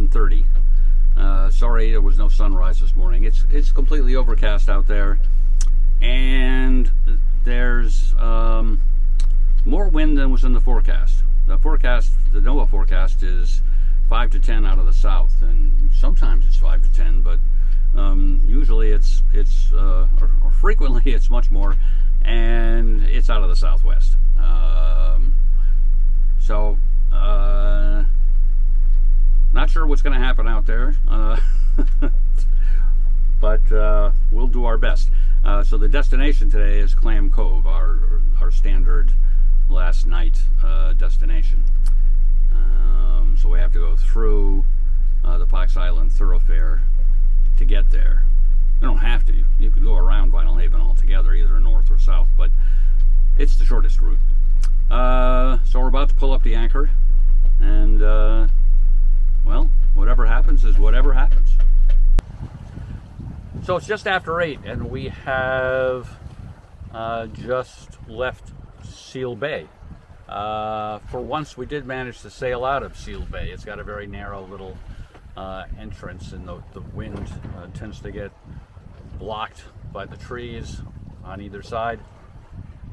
7:30. Sorry there was no sunrise this morning. It's completely overcast out there, and there's more wind than was in the forecast. The NOAA forecast is 5 to 10 out of the south, and sometimes it's 5 to 10, but usually it's or frequently it's much more, and it's out of the southwest. Not sure what's going to happen out there, but we'll do our best. So the destination today is Clam Cove, our standard last night destination. So we have to go through the Fox Island thoroughfare to get there. You don't have to. You could go around Vinalhaven altogether, either north or south, but it's the shortest route. So we're about to pull up the anchor, and well, whatever happens is whatever happens. So it's just after 8, and we have just left Seal Bay. For once, we did manage to sail out of Seal Bay. It's got a very narrow little entrance, and the wind tends to get blocked by the trees on either side.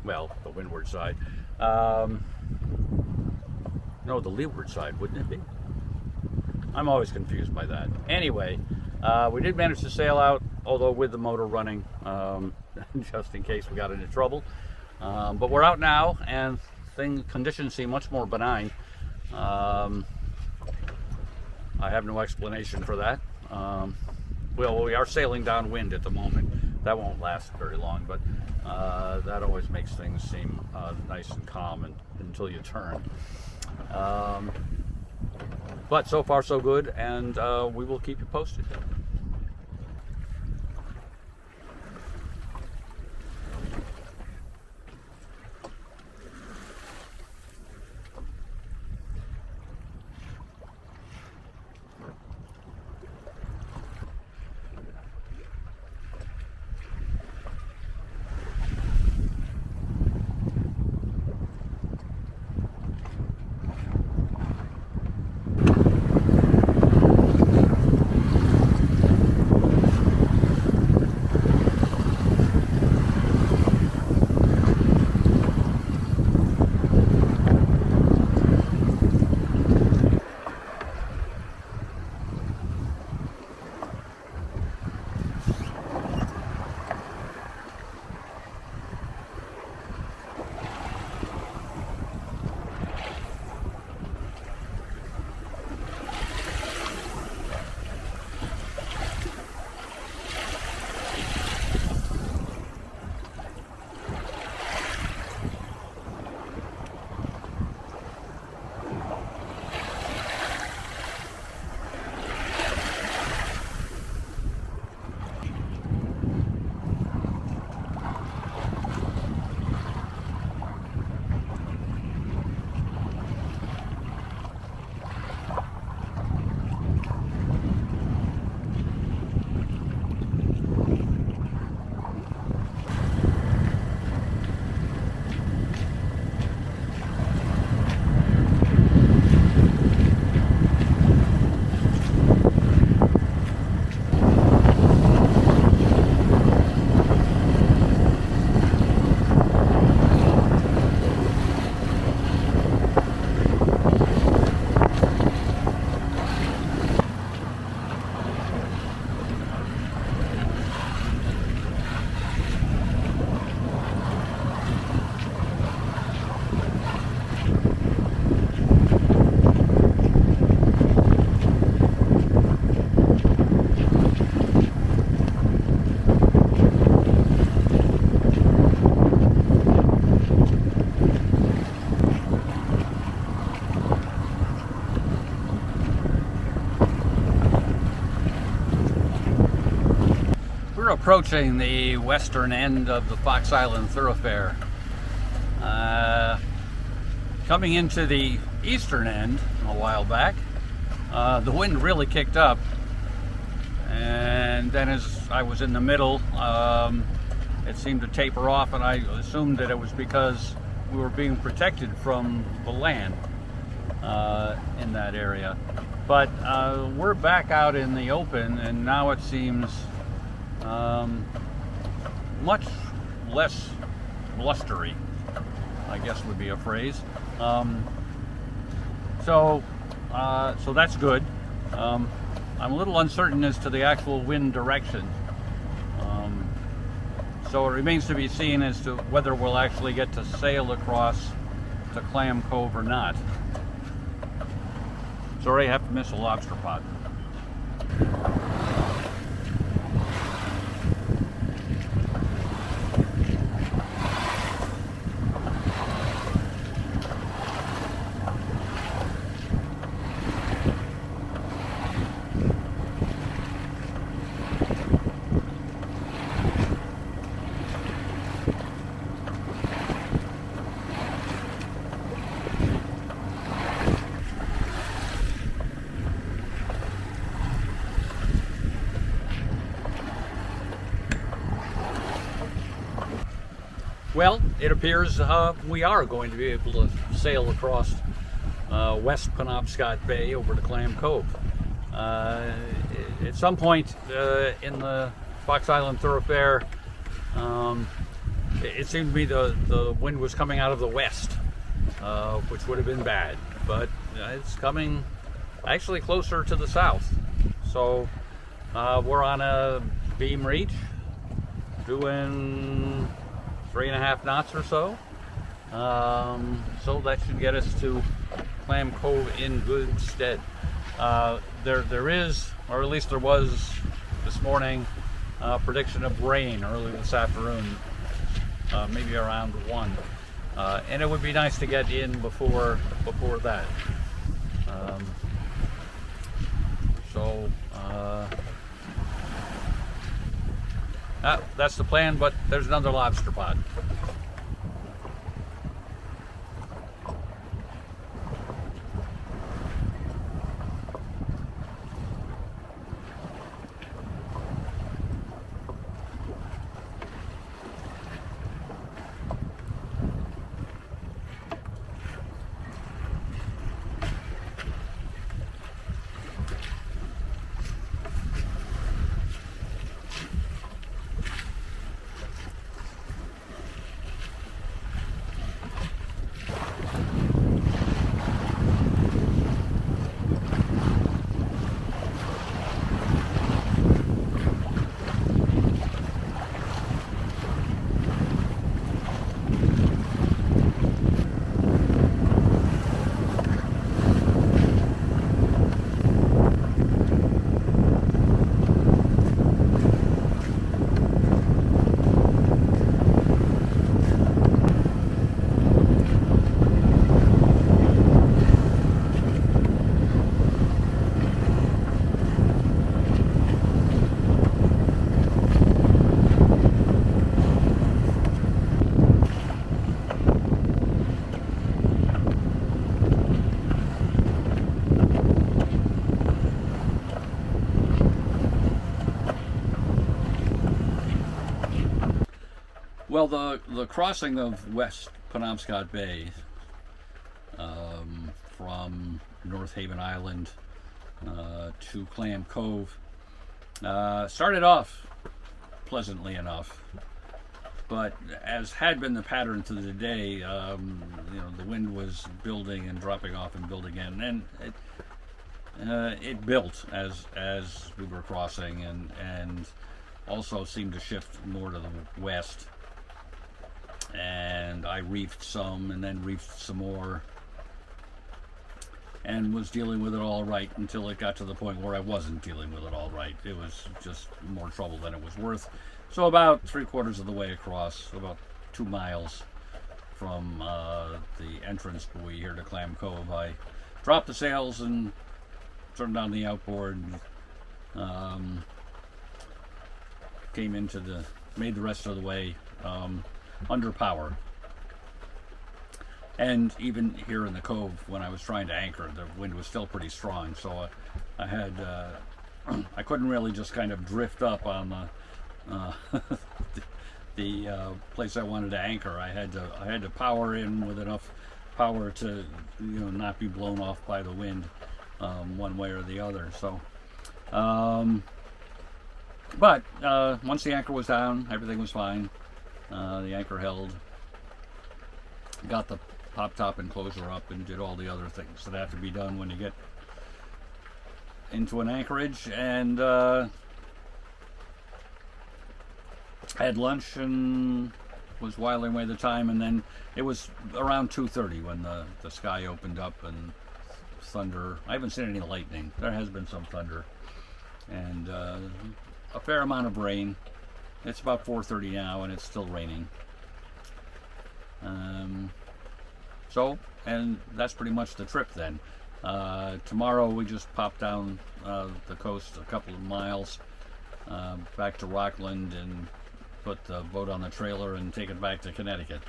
Well, the windward side. No, the leeward side, wouldn't it be? I'm always confused by that. Anyway, we did manage to sail out, although with the motor running, just in case we got into trouble. But we're out now, and conditions seem much more benign. I have no explanation for that. Well, we are sailing downwind at the moment. That won't last very long, but that always makes things seem nice and calm until you turn. But so far so good, and we will keep you posted. Approaching the western end of the Fox Island thoroughfare. Coming into the eastern end a while back, the wind really kicked up, and then as I was in the middle, it seemed to taper off, and I assumed that it was because we were being protected from the land in that area. But we're back out in the open, and now it seems much less blustery, I guess would be a phrase. So that's good. I'm a little uncertain as to the actual wind direction. So it remains to be seen as to whether we'll actually get to sail across to Clam Cove or not. Sorry, I have to miss a lobster pot. Well, it appears we are going to be able to sail across West Penobscot Bay over to Clam Cove. At some point in the Fox Island thoroughfare, it seemed to me the wind was coming out of the west, which would have been bad, but it's coming actually closer to the south. So we're on a beam reach, doing 3.5 knots or so. So that should get us to Clam Cove in good stead. There is, or at least there was this morning, prediction of rain early this afternoon, maybe around 1. And it would be nice to get in before that. That's the plan, but there's another lobster pot. Well, the crossing of West Penobscot Bay from Vinalhaven Island to Clam Cove started off pleasantly enough, but as had been the pattern through the day, the wind was building and dropping off and building in, and it built as we were crossing, and also seemed to shift more to the west. And I reefed some, and then reefed some more, and was dealing with it all right until it got to the point where I wasn't dealing with it all right. It was just more trouble than it was worth. So about 3/4 of the way across, about 2 miles from the entrance buoy here to Clam Cove, I dropped the sails and turned down the outboard, and made the rest of the way under power. And even here in the cove, when I was trying to anchor, the wind was still pretty strong, so I had I couldn't really just kind of drift up on the place I wanted to anchor. I had to power in with enough power to not be blown off by the wind. one way or the other. So, but once the anchor was down, everything was fine. The anchor held. Got the pop top enclosure up and did all the other things that have to be done when you get into an anchorage, and had lunch and was whiling away the time. And then it was around 2:30 when the sky opened up and thunder. I haven't seen any lightning. There has been some thunder and a fair amount of rain. It's about 4:30 now and it's still raining. And that's pretty much the trip then. Tomorrow we just pop down the coast a couple of miles back to Rockland and put the boat on the trailer and take it back to Connecticut.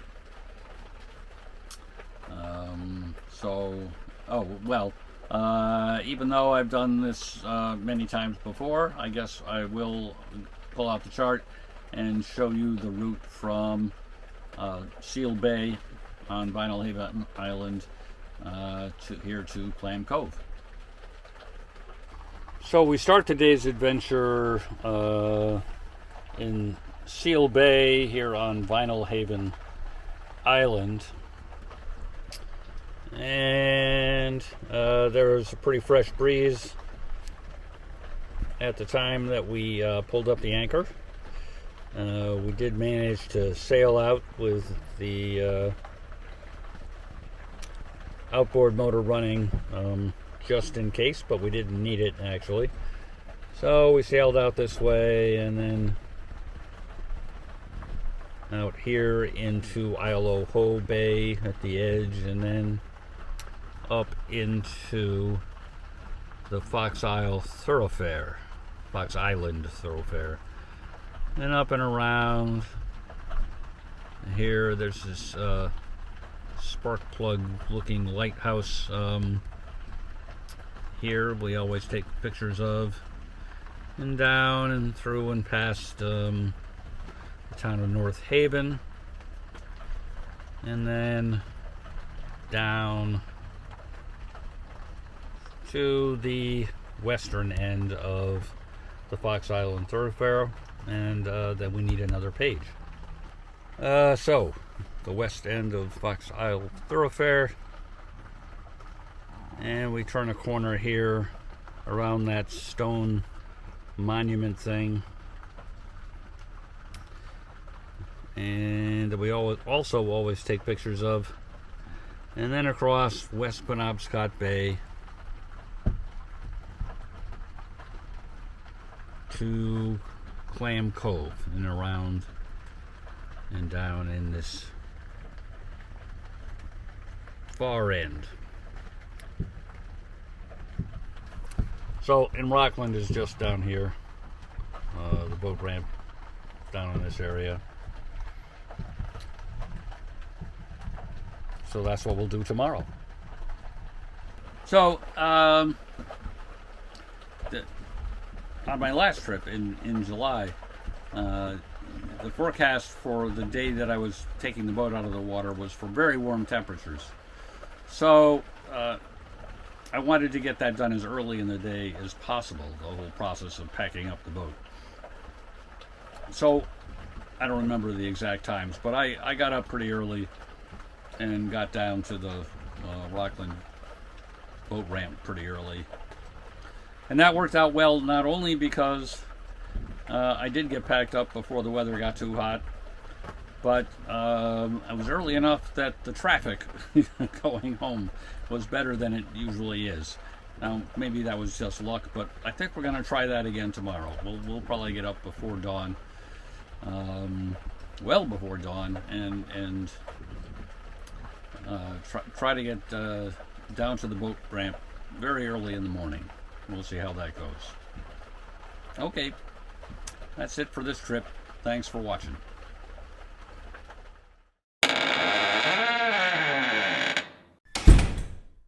Even though I've done this many times before, I guess I will pull out the chart and show you the route from Seal Bay on Vinalhaven Island to Clam Cove. So we start today's adventure in Seal Bay here on Vinalhaven Island, and there's a pretty fresh breeze at the time that we pulled up the anchor. We did manage to sail out with the outboard motor running just in case, but we didn't need it actually. So we sailed out this way and then out here into Isle Ho Bay at the edge, and then up into the Fox Island Thoroughfare, and up and around here. There's this spark plug looking lighthouse here we always take pictures of, and down and through and past the town of North Haven, and then down to the western end of the Fox Island Thoroughfare, and then we need another page. So the west end of Fox Island Thoroughfare, and we turn a corner here around that stone monument thing, and we also always take pictures of, and then across West Penobscot Bay to Clam Cove, and around and down in this far end. So in Rockland is just down here, the boat ramp down in this area. So that's what we'll do tomorrow. So on my last trip in July, the forecast for the day that I was taking the boat out of the water was for very warm temperatures. So I wanted to get that done as early in the day as possible, the whole process of packing up the boat. So I don't remember the exact times, but I got up pretty early and got down to the Rockland boat ramp pretty early. And that worked out well, not only because I did get packed up before the weather got too hot, but I was early enough that the traffic going home was better than it usually is. Now, maybe that was just luck, but I think we're going to try that again tomorrow. We'll probably get up before dawn, well before dawn, and try to get down to the boat ramp very early in the morning. We'll see how that goes. Okay, that's it for this trip. Thanks for watching.